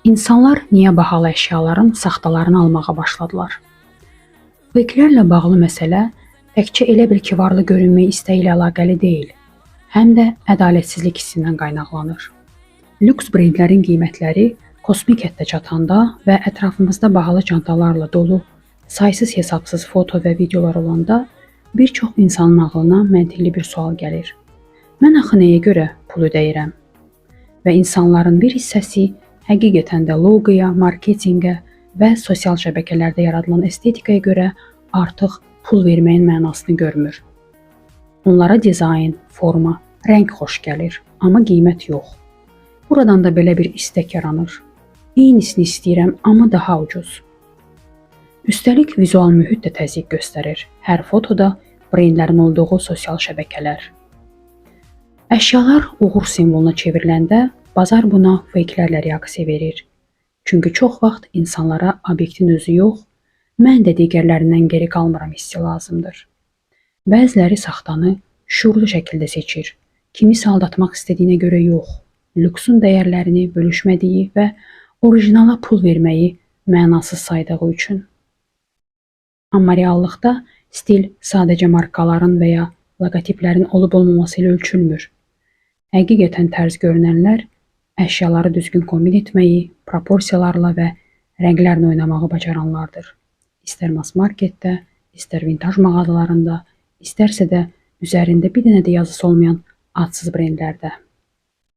İnsanlar niyə bahalı əşyaların saxtalarını almağa başladılar? Fakelərlə bağlı məsələ təkcə elə bil ki, varlı görünmək istəyi ilə əlaqəli deyil, həm də ədalətsizlik hissindən qaynaqlanır. Lüks brendlərin qiymətləri kosmik həddə çatanda və ətrafımızda bahalı çantalarla dolu saysız hesabsız foto və videolar olanda bir çox insanın ağlına məntiqli bir sual gəlir. Mən axı nəyə görə pul ödəyirəm? Və insanların bir hissəsi həqiqətən də logoya, marketinqə və sosial şəbəkələrdə yaradılan estetikaya görə artıq pul verməyin mənasını görmür. Onlara dizayn, forma, rəng xoş gəlir, amma qiymət yox. Buradan da belə bir istək yaranır. Eynisini istəyirəm, amma daha ucuz. Üstəlik vizual mühit də təzyiq göstərir. Hər fotoda brendlərin olduğu sosial şəbəkələr. Əşyalar uğur simvoluna çevriləndə bazar buna fakelərlə reaksiya verir. Çünki çox vaxt insanlara obyektin özü yox, mən də digərlərindən geri qalmıram hissi lazımdır. Bəziləri saxtanı şuurlu şəkildə seçir. Kimisi aldatmaq istədiyinə görə yox, lüksun dəyərlərini bölüşmədiyi və orijinala pul verməyi mənasız saydığı üçün. Amma reallıqda stil sadəcə markaların və ya loqotiplərin olub-olmaması ilə ölçülmür. Həqiqətən tərz görünənlər əşyaları düzgün kombin etməyi, proporsiyalarla və rənglərlə oynamağı bacaranlardır. İstər mass marketdə, istər vintaj mağazalarında, istərsə də üzərində bir dənə də yazısı olmayan adsız brendlərdə.